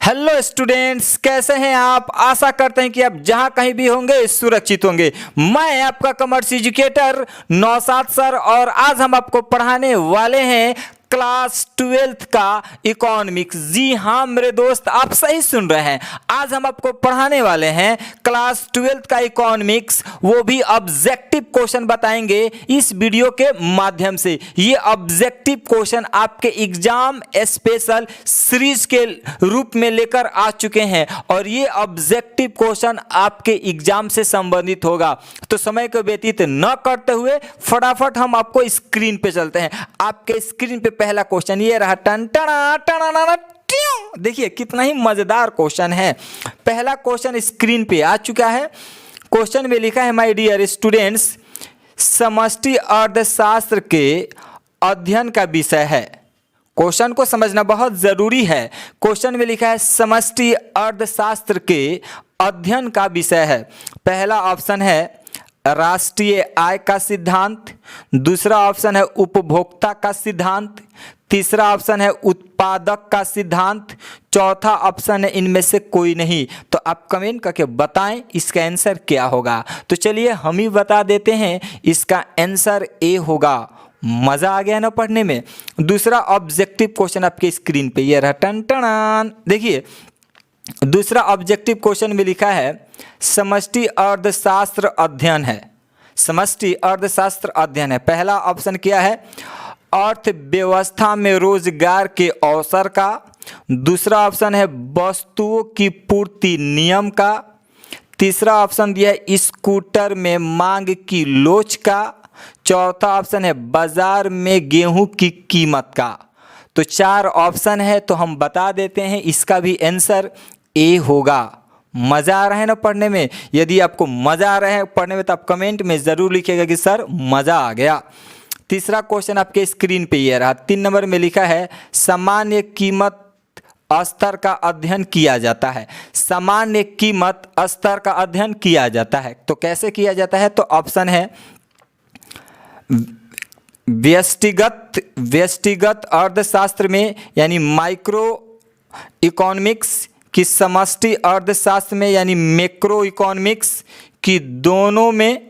Hello students, कैसे हैं आप। आशा करते हैं कि आप जहां कहीं भी होंगे सुरक्षित होंगे। मैं आपका कॉमर्स एजुकेटर नौशाद सर और आज हम आपको पढ़ाने वाले हैं क्लास 12th का इकोनॉमिक्स। जी हाँ मेरे दोस्त, आप सही सुन रहे हैं। आज हम आपको पढ़ाने वाले हैं क्लास 12th का इकोनॉमिक्स, वो भी ऑब्जेक्टिव क्वेश्चन बताएंगे इस वीडियो के माध्यम से। ये ऑब्जेक्टिव क्वेश्चन आपके एग्जाम स्पेशल सीरीज के रूप में लेकर आ चुके हैं और ये ऑब्जेक्टिव क्वेश्चन आपके एग्जाम से संबंधित होगा। तो समय को व्यतीत न करते हुए फटाफट हम आपको स्क्रीन पे चलते हैं। आपके स्क्रीन पे पहला क्वेश्चन ये रहा, टन टना टना। देखिए कितना ही मजेदार क्वेश्चन है। पहला क्वेश्चन स्क्रीन पे आ चुका है। क्वेश्चन में लिखा है, माय डियर स्टूडेंट्स, समष्टि अर्थशास्त्र के अध्ययन का विषय है। क्वेश्चन को समझना बहुत जरूरी है। क्वेश्चन में लिखा है समष्टि अर्थशास्त्र के अध्ययन का विषय है। पहला ऑप्शन है राष्ट्रीय आय का सिद्धांत, दूसरा ऑप्शन है उपभोक्ता का सिद्धांत, तीसरा ऑप्शन है उत्पादक का सिद्धांत, चौथा ऑप्शन है इनमें से कोई नहीं। तो आप कमेंट करके बताएं इसका आंसर क्या होगा। तो चलिए हम ही बता देते हैं, इसका आंसर ए होगा। मजा आ गया ना पढ़ने में। दूसरा ऑब्जेक्टिव क्वेश्चन आपके स्क्रीन पे ये रहा, टन टन। देखिए दूसरा ऑब्जेक्टिव क्वेश्चन में लिखा है समष्टि अर्थशास्त्र अध्ययन है। समष्टि अर्थशास्त्र अध्ययन है। पहला ऑप्शन क्या है, अर्थव्यवस्था में रोजगार के अवसर का, दूसरा ऑप्शन है वस्तुओं की पूर्ति नियम का, तीसरा ऑप्शन दिया है स्कूटर में मांग की लोच का, चौथा ऑप्शन है बाजार में गेहूं की कीमत का। तो चार ऑप्शन है, तो हम बता देते हैं इसका भी आंसर ए होगा। मजा आ रहा है ना पढ़ने में। यदि आपको मजा आ रहा है पढ़ने में तो आप कमेंट में जरूर लिखिएगा कि सर मजा आ गया। तीसरा क्वेश्चन आपके स्क्रीन पे ये रहा, 3 नंबर में लिखा है सामान्य कीमत स्तर का अध्ययन किया जाता है। सामान्य कीमत स्तर का अध्ययन किया जाता है तो कैसे किया जाता है, तो ऑप्शन है व्यष्टिगत अर्थशास्त्र में यानी माइक्रो इकोनॉमिक्स की, समष्टि अर्थशास्त्र में यानी मैक्रो इकोनॉमिक्स की, दोनों में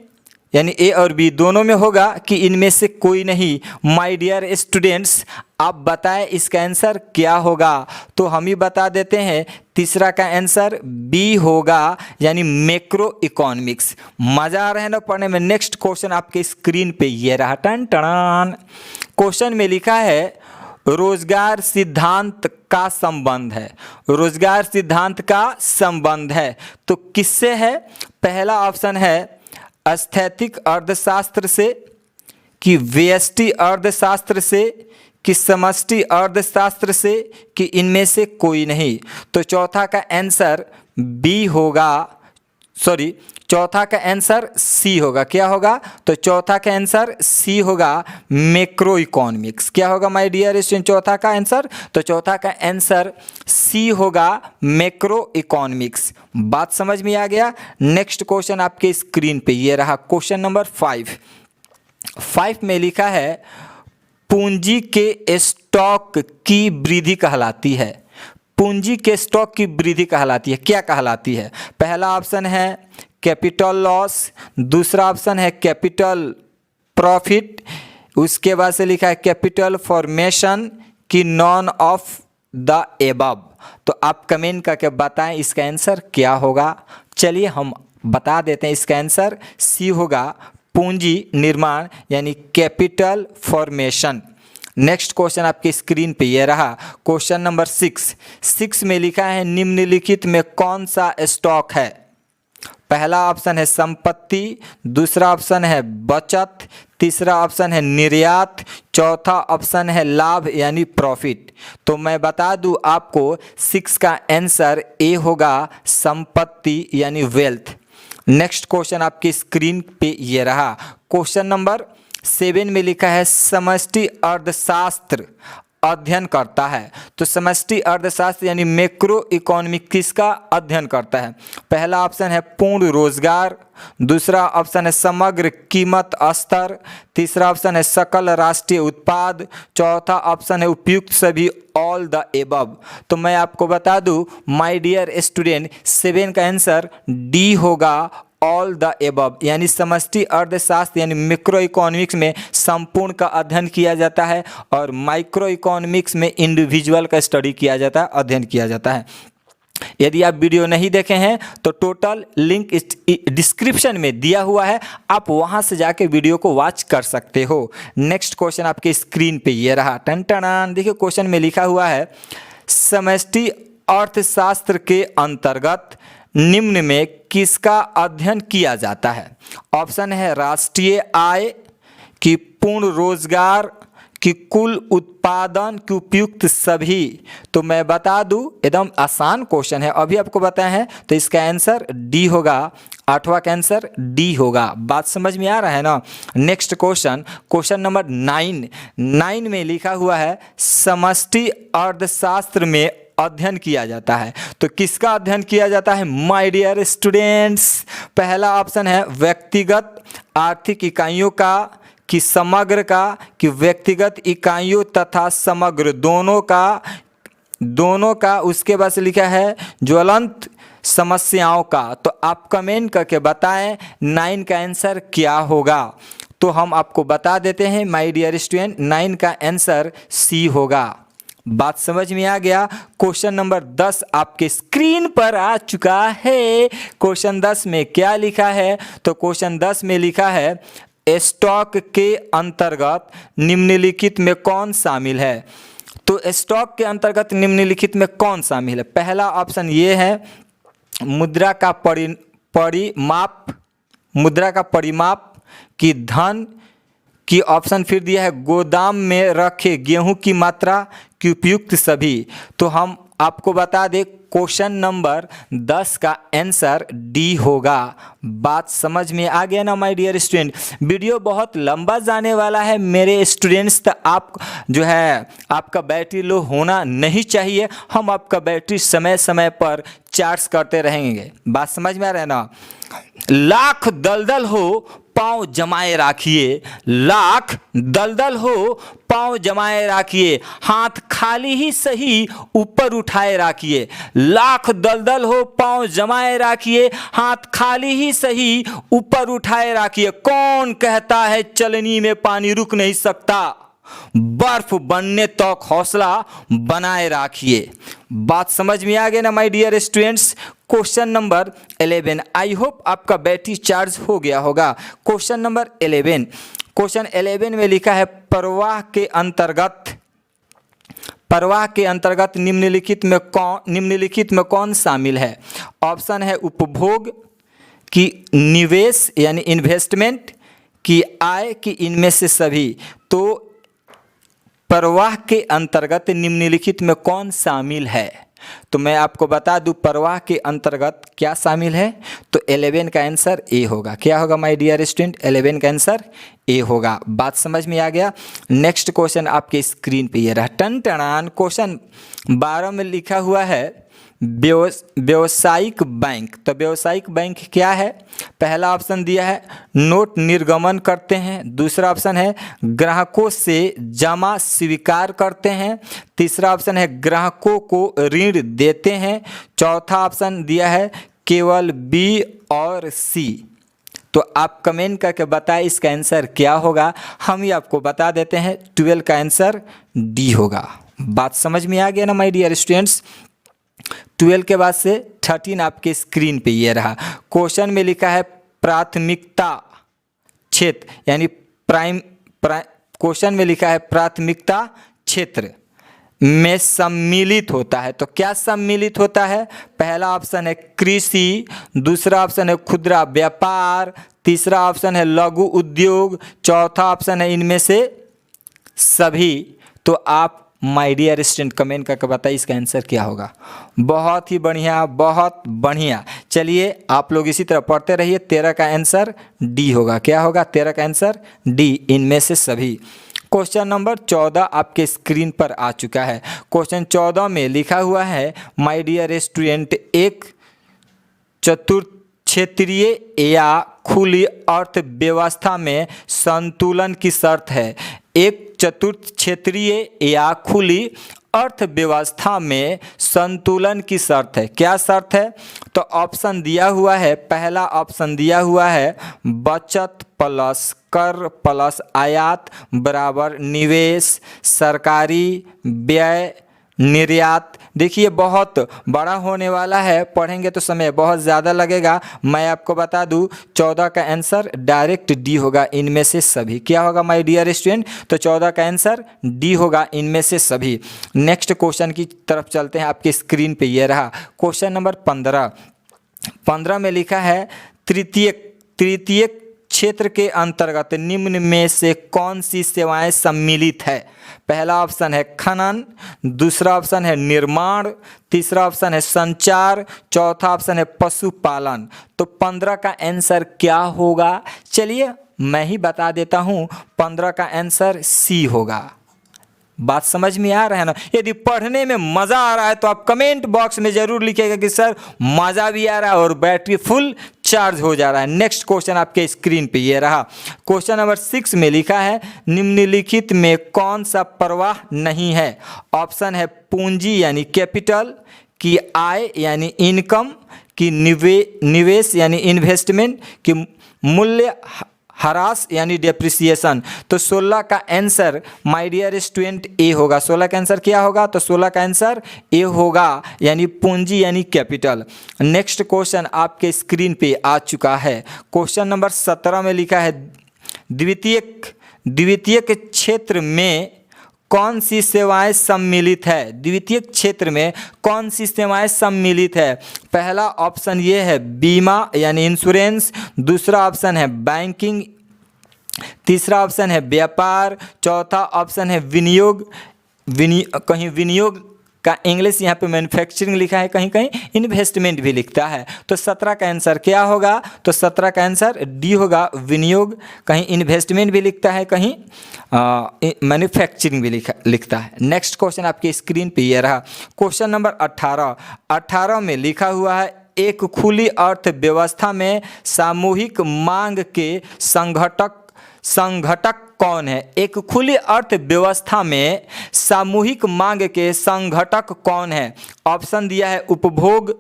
यानी ए और बी दोनों में होगा कि इनमें से कोई नहीं। माय डियर स्टूडेंट्स, आप बताएं इसका आंसर क्या होगा। तो हम ही बता देते हैं, तीसरा का आंसर बी होगा यानी मैक्रो इकोनॉमिक्स। मजा आ रहा है ना पढ़ने में। नेक्स्ट क्वेश्चन आपके स्क्रीन पे ये रहा, टन टन। क्वेश्चन में लिखा है रोजगार सिद्धांत का संबंध है। रोजगार सिद्धांत का संबंध है तो किससे है। पहला ऑप्शन है स्थैतिक अर्थशास्त्र से, कि व्यष्टि अर्थशास्त्र से, कि समष्टि अर्थशास्त्र से, कि इनमें से कोई नहीं। तो चौथा का आंसर बी होगा, सॉरी चौथा का आंसर सी होगा। क्या होगा, तो चौथा का आंसर सी होगा मैक्रो इकोनॉमिक्स। क्या होगा माय डियर स्टूडेंट, चौथा का आंसर, तो चौथा का आंसर सी होगा मैक्रो इकोनॉमिक्स। बात समझ में आ गया। नेक्स्ट क्वेश्चन आपके स्क्रीन पे ये रहा, क्वेश्चन नंबर 5 में लिखा है पूंजी के स्टॉक की वृद्धि कहलाती है। पूंजी के स्टॉक की वृद्धि कहलाती है, क्या कहलाती है। पहला ऑप्शन है कैपिटल लॉस, दूसरा ऑप्शन है कैपिटल प्रॉफिट, उसके बाद से लिखा है कैपिटल फॉर्मेशन, की नॉन ऑफ द एबव। तो आप कमेंट करके बताएं इसका आंसर क्या होगा। चलिए हम बता देते हैं, इसका आंसर सी होगा पूंजी निर्माण यानी कैपिटल फॉर्मेशन। नेक्स्ट क्वेश्चन आपके स्क्रीन पे ये रहा, क्वेश्चन नंबर 6 में लिखा है निम्नलिखित में कौन सा स्टॉक है। पहला ऑप्शन है संपत्ति, दूसरा ऑप्शन है बचत, तीसरा ऑप्शन है निर्यात, चौथा ऑप्शन है लाभ यानी प्रॉफिट। तो मैं बता दूं आपको 6 का आंसर ए होगा संपत्ति यानी वेल्थ। नेक्स्ट क्वेश्चन आपकी स्क्रीन पे ये रहा, क्वेश्चन नंबर 7 में लिखा है समष्टि अर्थशास्त्र अध्ययन करता है। तो समष्टि अर्थशास्त्र यानी मैक्रो इकोनॉमिक किसका अध्ययन करता है? पहला ऑप्शन है पूर्ण रोजगार, दूसरा ऑप्शन है समग्र कीमत स्तर, तीसरा ऑप्शन है सकल राष्ट्रीय उत्पाद, चौथा ऑप्शन है उपयुक्त सभी, ऑल द एबव। तो मैं आपको बता दूं माय डियर स्टूडेंट, 7 का आंसर डी होगा, ऑल द एबव, यानी समष्टि अर्थशास्त्र यानी मैक्रो इकोनॉमिक्स में संपूर्ण का अध्ययन किया जाता है और माइक्रो इकोनॉमिक्स में इंडिविजुअल का स्टडी किया जाता है, अध्ययन किया जाता है। यदि आप वीडियो नहीं देखे हैं तो टोटल लिंक डिस्क्रिप्शन में दिया हुआ है, आप वहां से जाके वीडियो को वॉच कर सकते हो। नेक्स्ट क्वेश्चन आपके स्क्रीन पे ये रहा, टन टन। देखिए क्वेश्चन में लिखा हुआ है समष्टि अर्थशास्त्र के अंतर्गत निम्न में किसका अध्ययन किया जाता है? ऑप्शन है राष्ट्रीय आय, कि पूर्ण रोजगार, कि कुल उत्पादन, कि उपयुक्त सभी। तो मैं बता दूं एकदम आसान क्वेश्चन है, अभी आपको बताया है, तो इसका आंसर डी होगा, 8वां का आंसर डी होगा। बात समझ में आ रहा है ना? नेक्स्ट क्वेश्चन, क्वेश्चन नंबर 9 में लिखा हुआ है समष्टि अर्थशास्त्र में अध्ययन किया जाता है। तो किसका अध्ययन किया जाता है माय डियर स्टूडेंट्स? पहला ऑप्शन है व्यक्तिगत आर्थिक इकाइयों का, कि समग्र का, कि व्यक्तिगत इकाइयों तथा समग्र दोनों का, उसके बाद से लिखा है ज्वलंत समस्याओं का। तो आप कमेंट करके बताएं 9 का आंसर क्या होगा। तो हम आपको बता देते हैं माय डियर स्टूडेंट, 9 का आंसर सी होगा। बात समझ में आ गया? क्वेश्चन नंबर 10 आपके स्क्रीन पर आ चुका है। क्वेश्चन 10 में क्या लिखा है? तो क्वेश्चन 10 में लिखा है स्टॉक के अंतर्गत निम्नलिखित में कौन शामिल है? तो स्टॉक के अंतर्गत निम्नलिखित में कौन शामिल है? पहला ऑप्शन ये है मुद्रा का परिमाप, कि धन, कि ऑप्शन फिर दिया है गोदाम में रखे गेहूं की मात्रा, कि उपयुक्त सभी। तो हम आपको बता दें क्वेश्चन नंबर 10 का आंसर डी होगा। बात समझ में आ गया ना माय डियर स्टूडेंट? वीडियो बहुत लंबा जाने वाला है मेरे स्टूडेंट्स, तो आप जो है आपका बैटरी लो होना नहीं चाहिए। हम आपका बैटरी समय समय पर चार्ज करते रहेंगे। बात समझ में आ रहा है ना? लाख दलदल हो पाँव जमाए राखिए, लाख दलदल हो पाँव जमाए राखिए, हाथ खाली ही सही ऊपर उठाए राखिए। लाख दलदल हो पाँव जमाए राखिए, हाथ खाली ही सही ऊपर उठाए राखिए। कौन कहता है चलनी में पानी रुक नहीं सकता? बर्फ बनने तक हौसला बनाए राखिए। बात समझ में आ गया ना my dear students? Question number 11, I hope आपका बैटरी चार्ज हो गया होगा। क्वेश्चन नंबर 11, क्वेश्चन 11 में लिखा है प्रवाह के अंतर्गत निम्नलिखित में कौन शामिल है? ऑप्शन है उपभोग, कि निवेश यानी इन्वेस्टमेंट, कि आय, कि इनमें से सभी। तो प्रवाह के अंतर्गत निम्नलिखित में कौन शामिल है? तो मैं आपको बता दूं प्रवाह के अंतर्गत क्या शामिल है। तो 11 का आंसर ए होगा। क्या होगा माय डियर स्टूडेंट? 11 का आंसर ए होगा। बात समझ में आ गया? नेक्स्ट क्वेश्चन आपके स्क्रीन पे ये रहा, टन टनान। क्वेश्चन 12 में लिखा हुआ है व्यावसायिक बैंक। तो व्यावसायिक बैंक क्या है? पहला ऑप्शन दिया है नोट निर्गमन करते हैं, दूसरा ऑप्शन है ग्राहकों से जमा स्वीकार करते हैं, तीसरा ऑप्शन है ग्राहकों को ऋण देते हैं, चौथा ऑप्शन दिया है केवल बी और सी। तो आप कमेंट करके बताएं इसका आंसर क्या होगा। हम ही आपको बता देते हैं 12 का आंसर डी होगा। बात समझ में आ गया ना माय डियर स्टूडेंट्स? 12 के बाद से 13 आपके स्क्रीन पे ये रहा। क्वेश्चन में लिखा है प्राथमिकता क्षेत्र यानी क्वेश्चन में लिखा है प्राथमिकता क्षेत्र में सम्मिलित होता है। तो क्या सम्मिलित होता है? पहला ऑप्शन है कृषि, दूसरा ऑप्शन है खुदरा व्यापार, तीसरा ऑप्शन है लघु उद्योग, चौथा ऑप्शन है इनमें से सभी। तो आप माय डियर स्टूडेंट कमेंट करके बताइए इसका आंसर क्या होगा। बहुत ही बढ़िया, बहुत बढ़िया। चलिए आप लोग इसी तरह पढ़ते रहिए। 13 का आंसर डी होगा। क्या होगा? 13 का आंसर डी, इनमें से सभी। क्वेश्चन नंबर 14 आपके स्क्रीन पर आ चुका है। क्वेश्चन 14 में लिखा हुआ है, माय डियर स्टूडेंट, एक चतुर्थ क्षेत्रीय या खुली अर्थव्यवस्था में संतुलन की शर्त है। एक चतुर्थ क्षेत्रीय या खुली अर्थव्यवस्था में संतुलन की शर्त है। क्या शर्त है? तो ऑप्शन दिया हुआ है, पहला ऑप्शन दिया हुआ है बचत प्लस कर प्लस आयात बराबर निवेश, सरकारी व्यय, निर्यात। देखिए बहुत बड़ा होने वाला है, पढ़ेंगे तो समय बहुत ज़्यादा लगेगा। मैं आपको बता दूं 14 का आंसर डायरेक्ट डी होगा, इनमें से सभी। क्या होगा माय डियर स्टूडेंट? तो 14 का आंसर डी होगा, इनमें से सभी। नेक्स्ट क्वेश्चन की तरफ चलते हैं। आपकी स्क्रीन पे ये रहा क्वेश्चन नंबर 15 में लिखा है, तृतीय क्षेत्र के अंतर्गत निम्न में से कौन सी सेवाएं सम्मिलित है? पहला ऑप्शन है खनन, दूसरा ऑप्शन है निर्माण, तीसरा ऑप्शन है संचार, चौथा ऑप्शन है पशुपालन। तो 15 का आंसर क्या होगा? चलिए मैं ही बता देता हूं, 15 का आंसर सी होगा। बात समझ में आ रहा है ना? यदि पढ़ने में मज़ा आ रहा है तो आप कमेंट बॉक्स में ज़रूर लिखिएगा कि सर मज़ा भी आ रहा है और बैटरी फुल चार्ज हो जा रहा है। नेक्स्ट क्वेश्चन आपके स्क्रीन पे ये रहा। क्वेश्चन नंबर 6 में लिखा है, निम्नलिखित में कौन सा प्रवाह नहीं है? ऑप्शन है पूंजी यानी कैपिटल, की आय यानी इनकम, की निवेश यानी इन्वेस्टमेंट, की मूल्य ह्रास यानी डेप्रिसिएशन। तो 16 का आंसर माय डियर स्टूडेंट ए होगा। 16 का आंसर क्या होगा? तो 16 का आंसर ए होगा, यानी पूंजी यानी कैपिटल। नेक्स्ट क्वेश्चन आपके स्क्रीन पे आ चुका है। क्वेश्चन नंबर 17 में लिखा है, द्वितीयक क्षेत्र में कौन सी सेवाएं सम्मिलित है? द्वितीय क्षेत्र में कौन सी सेवाएं सम्मिलित है? पहला ऑप्शन ये है बीमा यानी इंश्योरेंस, दूसरा ऑप्शन है बैंकिंग, तीसरा ऑप्शन है व्यापार, चौथा ऑप्शन है कहीं विनियोग का इंग्लिश यहाँ पे मैन्युफैक्चरिंग लिखा है, कहीं कहीं इन्वेस्टमेंट भी लिखता है। तो 17 का आंसर क्या होगा? तो 17 का आंसर डी होगा, विनियोग। कहीं इन्वेस्टमेंट भी लिखता है, कहीं मैन्युफैक्चरिंग भी लिखता है। नेक्स्ट क्वेश्चन आपकी स्क्रीन पे ये रहा। क्वेश्चन नंबर 18 में लिखा हुआ है, एक खुली अर्थव्यवस्था में सामूहिक मांग के संघटक कौन है? एक खुली अर्थव्यवस्था में सामूहिक मांग के संघटक कौन है? ऑप्शन दिया है उपभोग,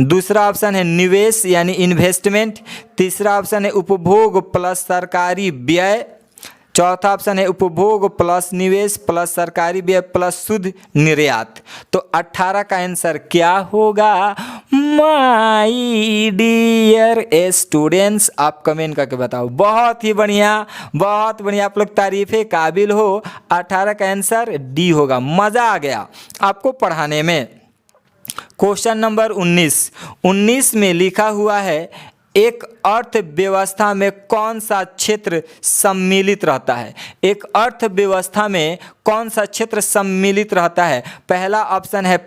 दूसरा ऑप्शन है निवेश यानी इन्वेस्टमेंट, तीसरा ऑप्शन है उपभोग प्लस सरकारी व्यय, चौथा ऑप्शन है उपभोग प्लस निवेश प्लस सरकारी व्यय प्लस शुद्ध निर्यात। तो 18 का आंसर क्या होगा माय डियर स्टूडेंट्स? आप कमेंट करके बताओ। बहुत ही बढ़िया, बहुत बढ़िया, आप लोग तारीफ़े काबिल हो। 18 का आंसर डी होगा। मज़ा आ गया आपको पढ़ाने में। क्वेश्चन नंबर 19 में लिखा हुआ है, एक अर्थव्यवस्था में कौन सा क्षेत्र सम्मिलित रहता है? एक अर्थव्यवस्था में कौन सा क्षेत्र सम्मिलित रहता है? पहला ऑप्शन है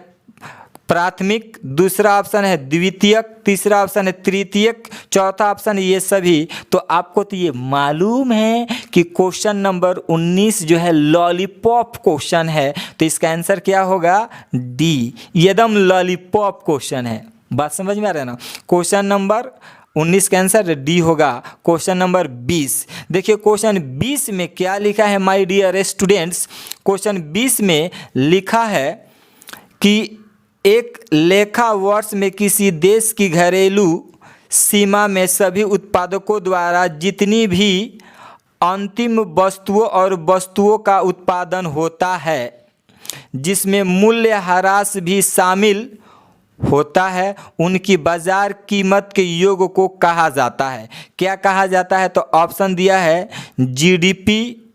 प्राथमिक, दूसरा ऑप्शन है द्वितीयक, तीसरा ऑप्शन है तृतीयक, चौथा ऑप्शन ये सभी। तो आपको तो ये मालूम है कि क्वेश्चन नंबर 19 जो है लॉलीपॉप क्वेश्चन है, तो इसका आंसर क्या होगा? डी। एकदम लॉलीपॉप क्वेश्चन है। बात समझ में आ रहा है ना? क्वेश्चन नंबर 19 का आंसर डी होगा। क्वेश्चन नंबर 20 देखिए, क्वेश्चन 20 में क्या लिखा है माय डियर स्टूडेंट्स? क्वेश्चन 20 में लिखा है कि एक लेखा वर्ष में किसी देश की घरेलू सीमा में सभी उत्पादकों द्वारा जितनी भी अंतिम वस्तुओं और वस्तुओं का उत्पादन होता है, जिसमें मूल्य ह्रास भी शामिल होता है, उनकी बाजार कीमत के योग को कहा जाता है। क्या कहा जाता है? तो ऑप्शन दिया है जीडीपी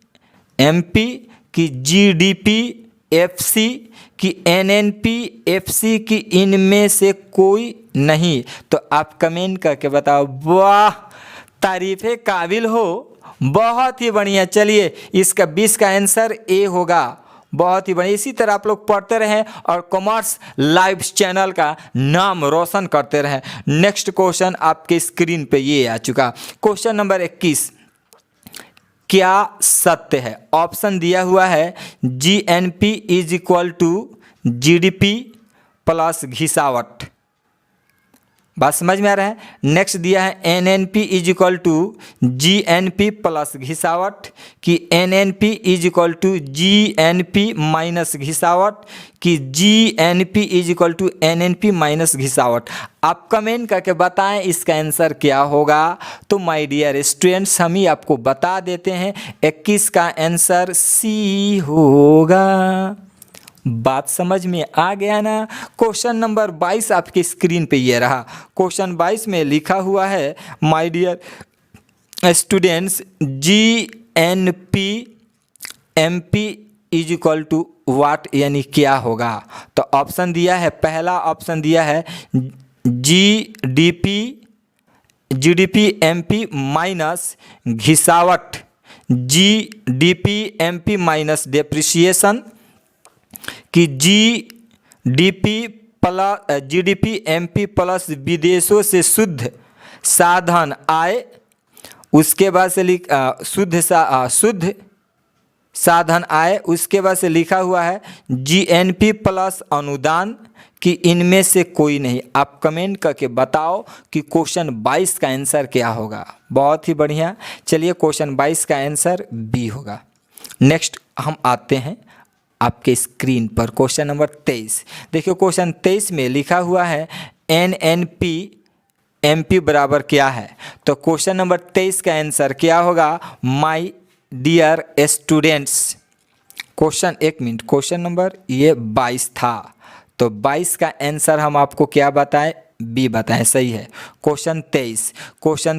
एमपी, की जीडीपी एफसी, की एनएनपी एफसी, की इनमें से कोई नहीं। तो आप कमेंट करके बताओ। वाह, तारीफ़े काबिल हो, बहुत ही बढ़िया। चलिए, इसका 20 का आंसर ए होगा। बहुत ही बढ़िया। इसी तरह आप लोग पढ़ते रहें और कॉमर्स लाइव चैनल का नाम रोशन करते रहें। नेक्स्ट क्वेश्चन आपके स्क्रीन पे ये आ चुका। क्वेश्चन नंबर 21 क्या सत्य है? ऑप्शन दिया हुआ है GNP is equal to GDP plus घिसावट। बात समझ में आ रहा है? नेक्स्ट दिया है NNP is equal to GNP plus घिसावट, कि NNP is equal to GNP minus घिसावट, कि GNP is equal to NNP minus घिसावट। आप कमेंट करके बताएं इसका आंसर क्या होगा। तो माय डियर स्टूडेंट्स, हम ही आपको बता देते हैं 21 का आंसर सी होगा। बात समझ में आ गया ना? क्वेश्चन नंबर 22 आपकी स्क्रीन पे ये रहा। क्वेश्चन 22 में लिखा हुआ है my dear students, GNP MP is equal to what, यानी क्या होगा? तो ऑप्शन दिया है, पहला ऑप्शन दिया है जीडीपी एमपी माइनस घिसावट, जीडीपी एमपी माइनस डेप्रिसिएशन, कि जीडीपी एमपी प्लस विदेशों से शुद्ध साधन आय, उसके बाद से शुद्ध साधन आय, उसके बाद से लिखा हुआ है जीएनपी प्लस अनुदान, कि इनमें से कोई नहीं। आप कमेंट करके बताओ कि क्वेश्चन 22 का आंसर क्या होगा। बहुत ही बढ़िया। चलिए क्वेश्चन 22 का आंसर बी होगा। नेक्स्ट हम आते हैं आपके स्क्रीन पर क्वेश्चन नंबर 23। देखिए क्वेश्चन 23 में लिखा हुआ है एनएनपी एमपी बराबर क्या है? तो क्वेश्चन नंबर 23 का आंसर क्या होगा my dear students? Question number ये 22 था, तो 22 का आंसर हम आपको क्या बताएं? बी बताएं। सही है। क्वेश्चन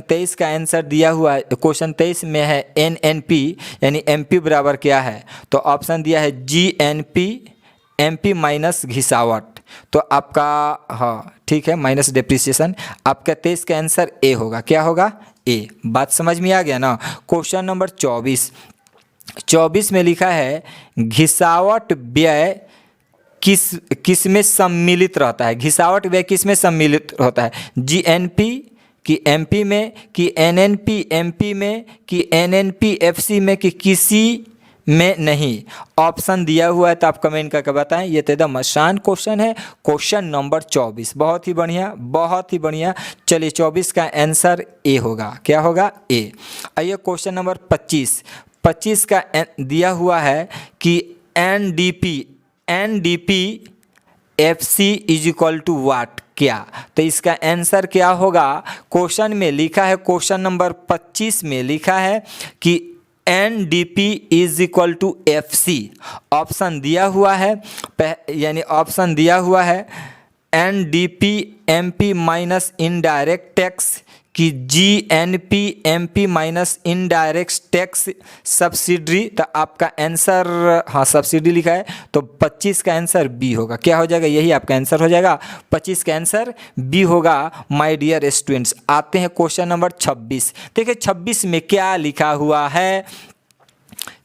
23 का आंसर दिया हुआ है। क्वेश्चन 23 में है एनएनपी यानी एमपी बराबर क्या है? तो ऑप्शन दिया है जीएनपी एमपी माइनस घिसावट। तो आपका हाँ ठीक है, माइनस डेप्रिसिएशन। आपका 23 का आंसर ए होगा। क्या होगा? ए। बात समझ में आ गया ना? क्वेश्चन नंबर 24 में लिखा है घिसावट व्यय किस में सम्मिलित रहता है? घिसावट व्यय किस में सम्मिलित होता है? जीएनपी कि एमपी में, कि एनएनपी एमपी में, कि एनएनपी एफसी में, कि किसी में नहीं। ऑप्शन दिया हुआ है तो आप कमेंट करके बताएं। ये तो एकदम आसान क्वेश्चन है। Question number 24। बहुत ही बढ़िया, बहुत ही बढ़िया। चलिए 24 का आंसर ए होगा। क्या होगा? ए। आइए क्वेश्चन नंबर 25 का दिया हुआ है कि NDP FC is equal to what, क्या? तो इसका आंसर क्या होगा? क्वेश्चन में लिखा है, क्वेश्चन नंबर 25 में लिखा है कि NDP is equal to FC. Option दिया हुआ है, यानी ऑप्शन दिया हुआ है NDP MP minus indirect tax, कि GNP MP minus indirect tax subsidy. तो आपका आंसर हाँ सब्सिडी लिखा है, तो 25 का आंसर बी होगा। क्या हो जाएगा? यही आपका आंसर हो जाएगा। 25 का आंसर बी होगा माय डियर स्टूडेंट्स। आते हैं क्वेश्चन नंबर 26। देखिए 26 में क्या लिखा हुआ है?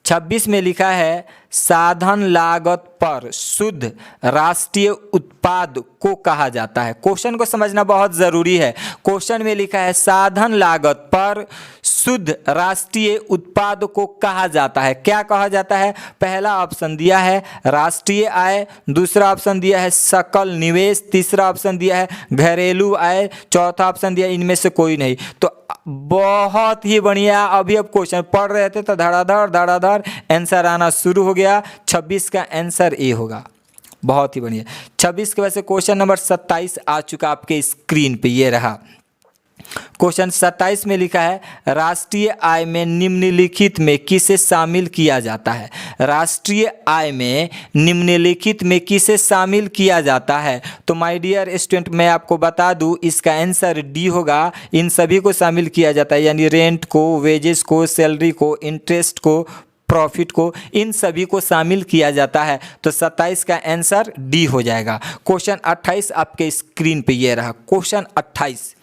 26 में लिखा है साधन लागत पर शुद्ध राष्ट्रीय उत्पाद को कहा जाता है। क्वेश्चन को समझना बहुत ज़रूरी है। क्वेश्चन में लिखा है साधन लागत पर शुद्ध राष्ट्रीय उत्पाद को कहा जाता है। क्या कहा जाता है? पहला ऑप्शन दिया है राष्ट्रीय आय, दूसरा ऑप्शन दिया है सकल निवेश, तीसरा ऑप्शन दिया है घरेलू आय, चौथा ऑप्शन दिया इनमें से कोई नहीं। तो बहुत ही बढ़िया। अभी अब क्वेश्चन पढ़ रहे थे तो धड़ाधड़ आंसर आना शुरू हो गया। 26 का आंसर ए होगा। बहुत ही बढ़िया। 26 के वजह से क्वेश्चन नंबर 27 आ चुका आपके स्क्रीन पे, ये रहा। क्वेश्चन 27 में लिखा है राष्ट्रीय आय में निम्नलिखित में किसे शामिल किया जाता है? राष्ट्रीय आय में निम्नलिखित में किसे शामिल किया जाता है? तो माय डियर स्टूडेंट, मैं आपको बता दूं इसका आंसर डी होगा। इन सभी को शामिल किया जाता है, यानी रेंट को, वेजेस को, सैलरी को, इंटरेस्ट को, प्रॉफिट को, इन सभी को शामिल किया जाता है। तो 27 का आंसर डी हो जाएगा। क्वेश्चन 28 आपके स्क्रीन पे ये रहा। क्वेश्चन 28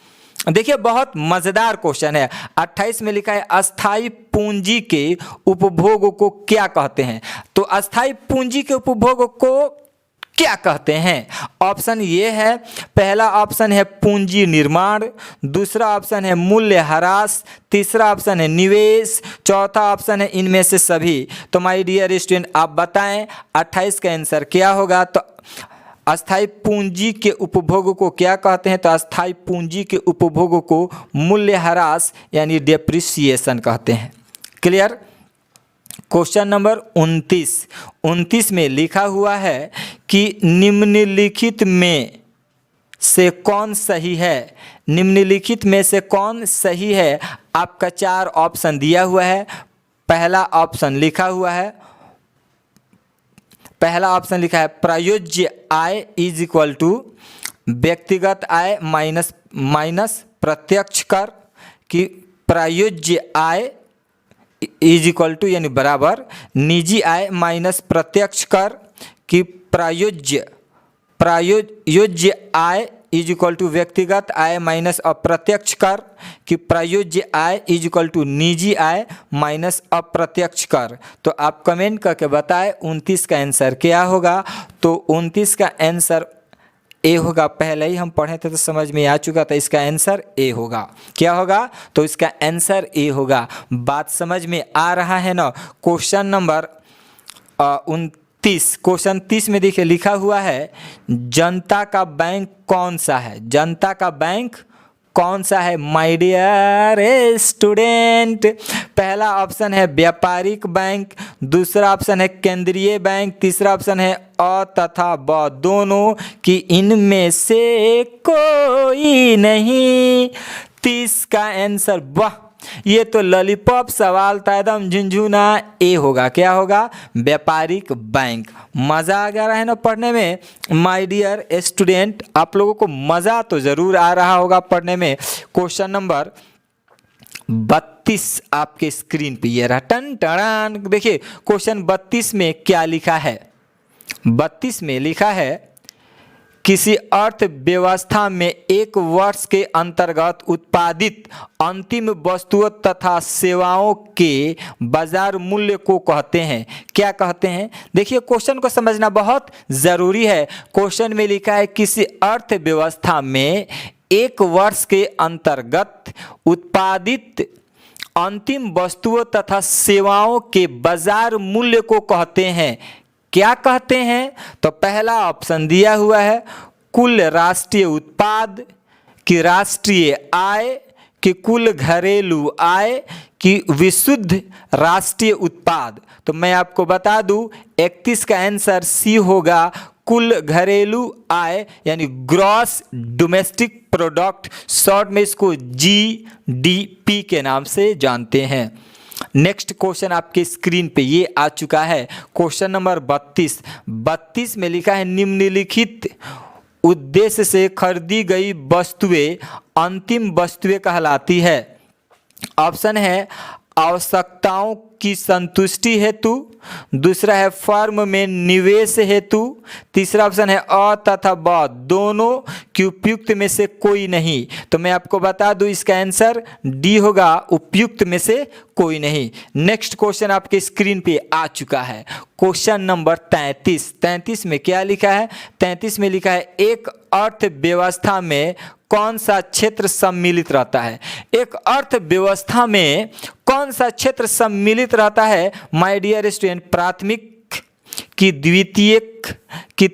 देखिए बहुत मज़ेदार क्वेश्चन है। 28 में लिखा है अस्थाई पूंजी के उपभोग को क्या कहते हैं? तो अस्थाई पूंजी के उपभोग को क्या कहते हैं? ऑप्शन ये है, पहला ऑप्शन है पूंजी निर्माण, दूसरा ऑप्शन है मूल्य ह्रास, तीसरा ऑप्शन है निवेश, चौथा ऑप्शन है इनमें से सभी। तो माय डियर स्टूडेंट आप बताएं 28 का आंसर क्या होगा? तो अस्थायी पूंजी के उपभोग को क्या कहते हैं? तो अस्थायी पूंजी के उपभोग को मूल्य ह्रास यानी डेप्रिसिएशन कहते हैं। क्लियर? क्वेश्चन नंबर 29 में लिखा हुआ है कि निम्नलिखित में से कौन सही है? निम्नलिखित में से कौन सही है? आपका 4 ऑप्शन दिया हुआ है। पहला ऑप्शन लिखा हुआ है, पहला ऑप्शन लिखा है प्रयोज्य आय इज इक्वल टू व्यक्तिगत आय माइनस प्रत्यक्ष कर, कि प्रयोज्य आय इज इक्वल टू यानी बराबर निजी आय माइनस प्रत्यक्ष कर, कि प्रयोज्य आय इज इक्वल टू व्यक्तिगत आय माइनस अप्रत्यक्ष कर, कि प्रयोज्य आय इज इक्वल टू निजी आय माइनस अप्रत्यक्ष कर। तो आप कमेंट करके बताएं 29 का आंसर क्या होगा? तो 29 का आंसर ए होगा। पहले ही हम पढ़े थे तो समझ में आ चुका था, इसका आंसर ए होगा। क्या होगा? तो इसका आंसर ए होगा। बात समझ में आ रहा है ना? क्वेश्चन नंबर 29, क्वेश्चन 30 में देखिए लिखा हुआ है जनता का बैंक कौन सा है? जनता का बैंक कौन सा है माय डियर स्टूडेंट? पहला ऑप्शन है व्यापारिक बैंक, दूसरा ऑप्शन है केंद्रीय बैंक, तीसरा ऑप्शन है अ तथा ब दोनों, कि इनमें से कोई नहीं। 30 का आंसर, वाह ये तो लॉलीपॉप सवाल था, एकदम झुनझुना। ए होगा। क्या होगा? व्यापारिक बैंक। मज़ा आ गया है ना पढ़ने में माय डियर स्टूडेंट? आप लोगों को मज़ा तो ज़रूर आ रहा होगा पढ़ने में। क्वेश्चन नंबर 32 आपके स्क्रीन पे ये रहा, टन टन। देखिए क्वेश्चन 32 में क्या लिखा है? 32 में लिखा है किसी अर्थव्यवस्था में एक वर्ष के अंतर्गत उत्पादित अंतिम वस्तुओं तथा सेवाओं के बाजार मूल्य को कहते हैं। क्या कहते हैं? देखिए क्वेश्चन को समझना बहुत ज़रूरी है। क्वेश्चन में लिखा है किसी अर्थव्यवस्था में एक वर्ष के अंतर्गत उत्पादित अंतिम वस्तुओं तथा सेवाओं के बाजार मूल्य को कहते हैं। क्या कहते हैं? तो पहला ऑप्शन दिया हुआ है कुल राष्ट्रीय उत्पाद, कि राष्ट्रीय आय, कि कुल घरेलू आय, कि विशुद्ध राष्ट्रीय उत्पाद। तो मैं आपको बता दूं 31 का आंसर सी होगा, कुल घरेलू आय यानी ग्रॉस डोमेस्टिक प्रोडक्ट, शॉर्ट में इसको GDP के नाम से जानते हैं। नेक्स्ट क्वेश्चन आपके स्क्रीन पे ये आ चुका है, क्वेश्चन नंबर 32 में लिखा है निम्नलिखित उद्देश्य से खरीदी गई वस्तुएं अंतिम वस्तुएं कहलाती है। ऑप्शन है आवश्यकताओं की संतुष्टि हेतु, दूसरा है फर्म में निवेश हेतु, तीसरा ऑप्शन है अ तथा ब दोनों, कि उपयुक्त में से कोई नहीं। तो मैं आपको बता दूं इसका आंसर डी होगा, उपयुक्त में से कोई नहीं। नेक्स्ट क्वेश्चन आपके स्क्रीन पे आ चुका है, क्वेश्चन नंबर 33 में क्या लिखा है? 33 में लिखा है एक अर्थव्यवस्था में कौन सा क्षेत्र सम्मिलित रहता है? एक अर्थव्यवस्था में कौन सा क्षेत्र सम्मिलित रहता है माय डियर स्टूडेंट? प्राथमिक, कि द्वितीयक, कि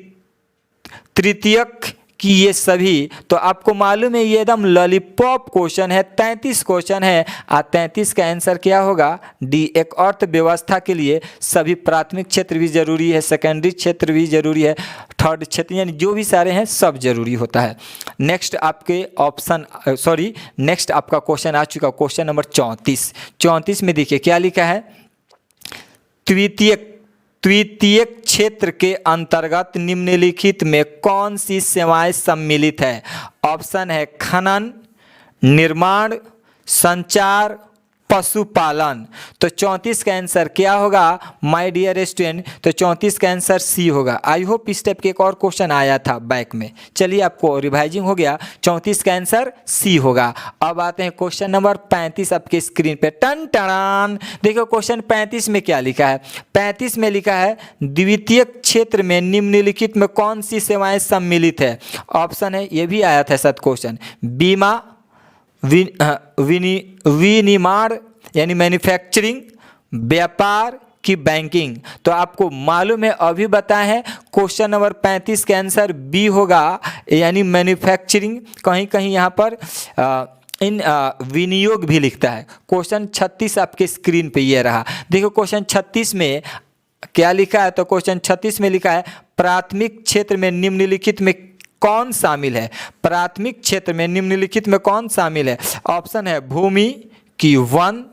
तृतीयक, कि ये सभी? तो आपको मालूम है ये एकदम लॉलीपॉप क्वेश्चन है। 33 क्वेश्चन है और 33 का आंसर क्या होगा? डी। एक अर्थव्यवस्था के लिए सभी प्राथमिक क्षेत्र भी जरूरी है, सेकेंडरी क्षेत्र भी जरूरी है, थर्ड क्षेत्र, यानी जो भी सारे हैं सब जरूरी होता है। नेक्स्ट आपका क्वेश्चन आ चुका, क्वेश्चन नंबर 34 में देखिए क्या लिखा है? द्वितीयक क्षेत्र के अंतर्गत निम्नलिखित में कौन सी सेवाएं सम्मिलित है? ऑप्शन है खनन, निर्माण, संचार, पशुपालन। तो 34 का आंसर क्या होगा माय डियर स्टूडेंट? तो 34 का आंसर सी होगा। आई होप इस टाइप के एक और क्वेश्चन आया था बैक में। चलिए आपको रिवाइजिंग हो गया, 34 का आंसर सी होगा। अब आते हैं क्वेश्चन नंबर 35 आपके स्क्रीन पे। टन टन देखो क्वेश्चन 35 में क्या लिखा है। 35 में लिखा है द्वितीय क्षेत्र में निम्नलिखित में कौन सी सेवाएं सम्मिलित है? ऑप्शन है, ये भी आया था शायद क्वेश्चन, बीमा, विनिर्माण यानी मैन्युफैक्चरिंग, व्यापार की बैंकिंग। तो आपको मालूम है अभी बताए हैं क्वेश्चन नंबर 35 का आंसर बी होगा, यानी मैन्युफैक्चरिंग। कहीं कहीं यहाँ पर विनियोग भी लिखता है। क्वेश्चन 36 आपके स्क्रीन पे ये रहा। देखो क्वेश्चन 36 में क्या लिखा है? तो क्वेश्चन 36 में लिखा है प्राथमिक क्षेत्र में निम्नलिखित में कौन शामिल है? प्राथमिक क्षेत्र में निम्नलिखित में कौन शामिल है? ऑप्शन है भूमि की, वन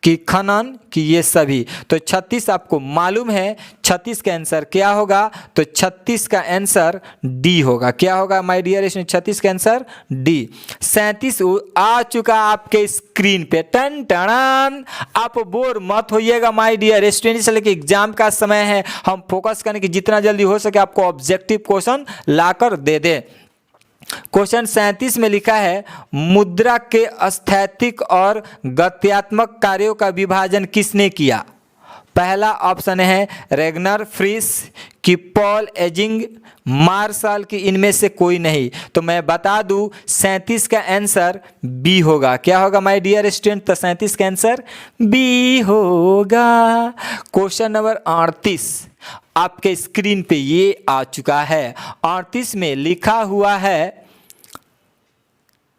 की, खनन की, ये सभी। तो 36 आपको मालूम है 36 का आंसर क्या होगा? तो 36 का आंसर डी होगा। क्या होगा माय डियर स्टूडेंट? 36 का आंसर डी। 37 आ चुका आपके स्क्रीन पे। टन टन आप बोर मत होइएगा माय डियर स्टूडेंट, इसलिए कि एग्जाम का समय है, हम फोकस करें कि जितना जल्दी हो सके आपको ऑब्जेक्टिव क्वेश्चन लाकर दे दे। क्वेश्चन 37 में लिखा है मुद्रा के स्थैतिक और गत्यात्मक कार्यों का विभाजन किसने किया? पहला ऑप्शन है रेगनर फ्रिस की, पॉल एजिंग, मार्शल की, इनमें से कोई नहीं। तो मैं बता दूं 37 का आंसर बी होगा। क्या होगा माय डियर स्टूडेंट? तो 37 का आंसर बी होगा। क्वेश्चन नंबर 38 आपके स्क्रीन पे ये आ चुका है। 38 में लिखा हुआ है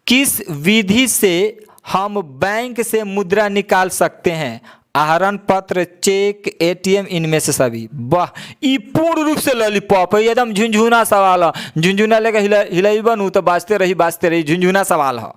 किस विधि से हम बैंक से मुद्रा निकाल सकते हैं? आहरण पत्र, चेक, एटीएम, इनमें से सभी। वाह, ये पूर्ण रूप से लॉलीपॉप है, एकदम झुंझुना सवाल है। झुंझुना लेकर हिलाई बनू तो बाजते रही, झुंझुना सवाल है।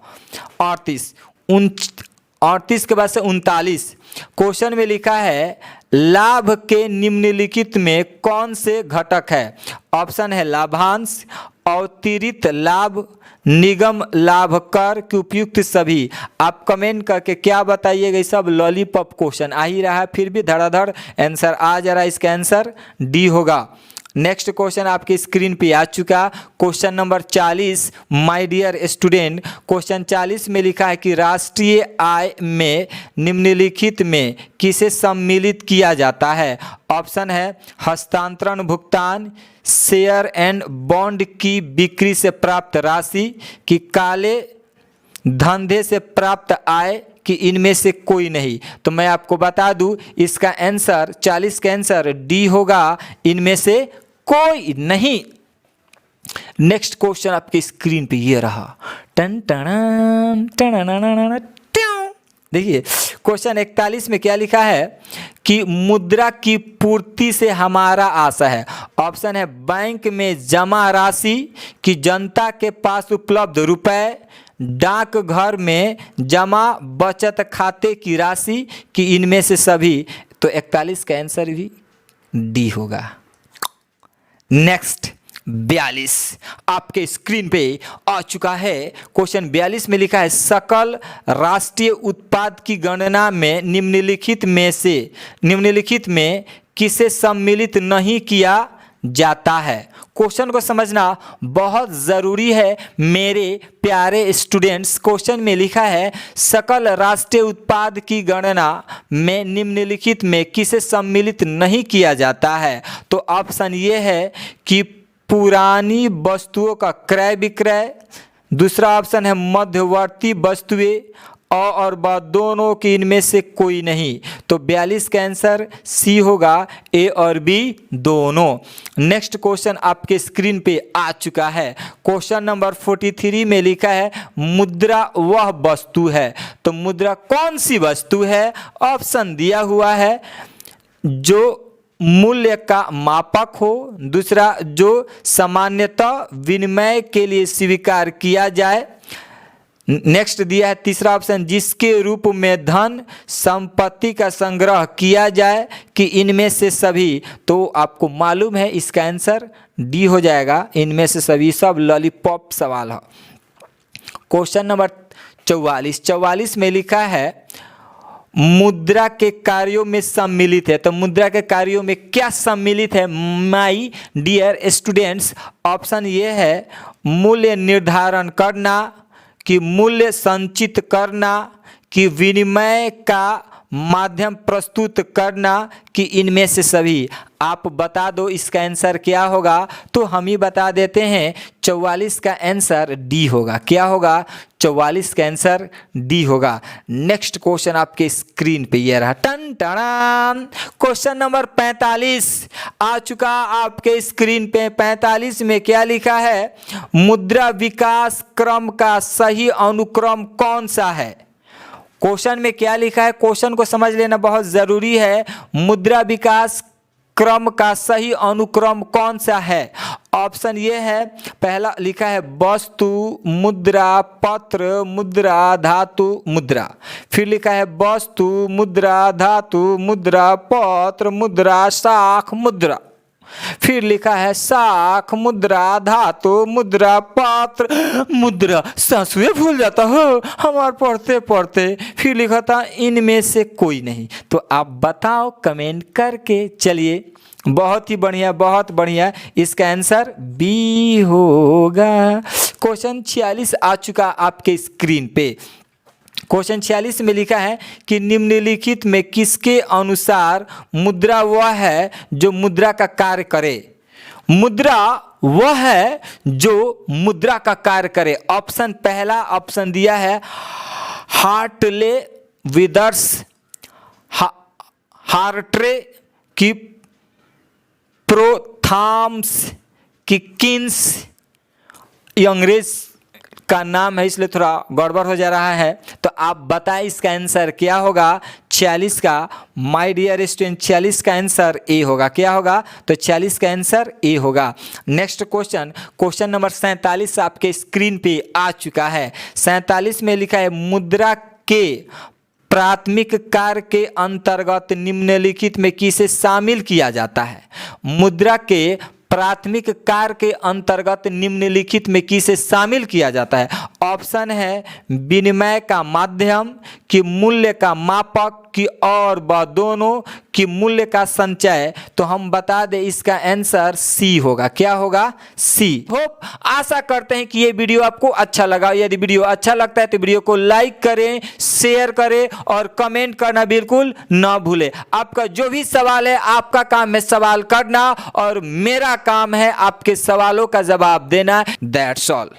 38 के बाद से 39 क्वेश्चन में लिखा है लाभ के निम्नलिखित में कौन से घटक है? ऑप्शन है लाभांश, अतिरिक्त लाभ, निगम लाभ, कर की, उपयुक्त सभी। आप कमेंट करके क्या बताइएगा? सब लॉलीपॉप क्वेश्चन आ ही रहा है, फिर भी धड़ाधड़ आंसर आ जा रहा है। इसका आंसर डी होगा। नेक्स्ट क्वेश्चन आपकी स्क्रीन पे आ चुका, question number 40 my dear student. Question 40 में लिखा है कि राष्ट्रीय आय में निम्नलिखित में किसे सम्मिलित किया जाता है? ऑप्शन है हस्तांतरण भुगतान, शेयर एंड बॉन्ड की बिक्री से प्राप्त राशि, कि काले धंधे से प्राप्त आय, कि इनमें से कोई नहीं। तो मैं आपको बता दूं इसका आंसर 40 का आंसर डी होगा, इनमें से कोई नहीं। नेक्स्ट क्वेश्चन आपकी स्क्रीन पे ये रहा। टन टन टन। देखिए क्वेश्चन 41 में क्या लिखा है कि मुद्रा की पूर्ति से हमारा आशा है। ऑप्शन है बैंक में जमा राशि, कि जनता के पास उपलब्ध रुपए, डाकघर में जमा बचत खाते की राशि, कि इनमें से सभी। तो 41 का आंसर भी डी होगा। नेक्स्ट 42 आपके स्क्रीन पे आ चुका है। क्वेश्चन 42 में लिखा है सकल राष्ट्रीय उत्पाद की गणना में निम्नलिखित में किसे सम्मिलित नहीं किया जाता है? क्वेश्चन को समझना बहुत ज़रूरी है मेरे प्यारे स्टूडेंट्स। क्वेश्चन में लिखा है सकल राष्ट्रीय उत्पाद की गणना में निम्नलिखित में किसे सम्मिलित नहीं किया जाता है? तो ऑप्शन ये है कि पुरानी वस्तुओं का क्रय विक्रय, दूसरा ऑप्शन है मध्यवर्ती वस्तुएं, और ब दोनों की, इनमें से कोई नहीं। तो 42 का आंसर सी होगा, ए और बी दोनों। नेक्स्ट क्वेश्चन आपके स्क्रीन पे आ चुका है। क्वेश्चन नंबर 43 में लिखा है मुद्रा वह वस्तु है। तो मुद्रा कौन सी वस्तु है? ऑप्शन दिया हुआ है जो मूल्य का मापक हो, दूसरा जो सामान्यतः विनिमय के लिए स्वीकार किया जाए, नेक्स्ट दिया है तीसरा ऑप्शन जिसके रूप में धन संपत्ति का संग्रह किया जाए, कि इनमें से सभी। तो आपको मालूम है इसका आंसर डी हो जाएगा, इनमें से सभी। सब लॉलीपॉप सवाल है। क्वेश्चन नंबर 44 में लिखा है मुद्रा के कार्यों में सम्मिलित है। तो मुद्रा के कार्यों में क्या सम्मिलित है माय डियर स्टूडेंट्स? ऑप्शन ये है मूल्य निर्धारण करना, कि मूल्य संचित करना, कि विनिमय का माध्यम प्रस्तुत करना, कि इनमें से सभी। आप बता दो इसका आंसर क्या होगा? तो हम ही बता देते हैं 44 का आंसर डी होगा। क्या होगा? 44 का आंसर डी होगा। नेक्स्ट क्वेश्चन आपके स्क्रीन पे ये रहा, टन टन क्वेश्चन नंबर 45 आ चुका आपके स्क्रीन पे। 45 में क्या लिखा है? मुद्रा विकास क्रम का सही अनुक्रम कौन सा है? क्वेश्चन में क्या लिखा है, क्वेश्चन को समझ लेना बहुत जरूरी है। मुद्रा विकास क्रम का सही अनुक्रम कौन सा है? ऑप्शन ये है, पहला लिखा है वस्तु, मुद्रा, पत्र, मुद्रा, धातु, मुद्रा। फिर लिखा है वस्तु, मुद्रा, धातु, मुद्रा, पत्र, मुद्रा, शाख, मुद्रा। फिर लिखा है शाख, मुद्रा, धातु, मुद्रा, पात्र, मुद्रा। सांसुए भूल जाता हो हमार पढ़ते पढ़ते। फिर लिखा था इनमें से कोई नहीं। तो आप बताओ कमेंट करके। चलिए, बहुत ही बढ़िया, बहुत बढ़िया। इसका आंसर बी होगा। क्वेश्चन 46 आ चुका आपके स्क्रीन पे। क्वेश्चन 46 में लिखा है कि निम्नलिखित में किसके अनुसार मुद्रा वह है जो मुद्रा का कार्य करे? मुद्रा वह है जो मुद्रा का कार्य करे। ऑप्शन पहला ऑप्शन दिया है हार्टले विदर्स, हार्ट्रे, की प्रोथाम्स, की किन्स। ये अंग्रेज का नाम है इसलिए थोड़ा गड़बड़ हो जा रहा है। तो आप बताएं इसका आंसर क्या होगा? 46 का माय डियर स्टूडेंट 46 का आंसर ए होगा। क्या होगा? तो 46 का आंसर ए होगा। नेक्स्ट क्वेश्चन, क्वेश्चन नंबर 47 आपके स्क्रीन पे आ चुका है। 47 में लिखा है मुद्रा के प्राथमिक कार्य के अंतर्गत निम्नलिखित में किसे शामिल किया जाता है? मुद्रा के प्राथमिक कार्य के अंतर्गत निम्नलिखित में किसे शामिल किया जाता है? ऑप्शन है विनिमय का माध्यम, कि मूल्य का मापक, कि और वह दोनों, कि मूल्य का संचय। तो हम बता दें इसका आंसर सी होगा। क्या होगा? सी। होप आशा करते हैं कि ये वीडियो आपको अच्छा लगा। यदि वीडियो अच्छा लगता है तो वीडियो को लाइक करें, शेयर करें और कमेंट करना बिल्कुल ना भूलें। आपका जो भी सवाल है, आपका काम है सवाल करना और मेरा काम है आपके सवालों का जवाब देना। That's all.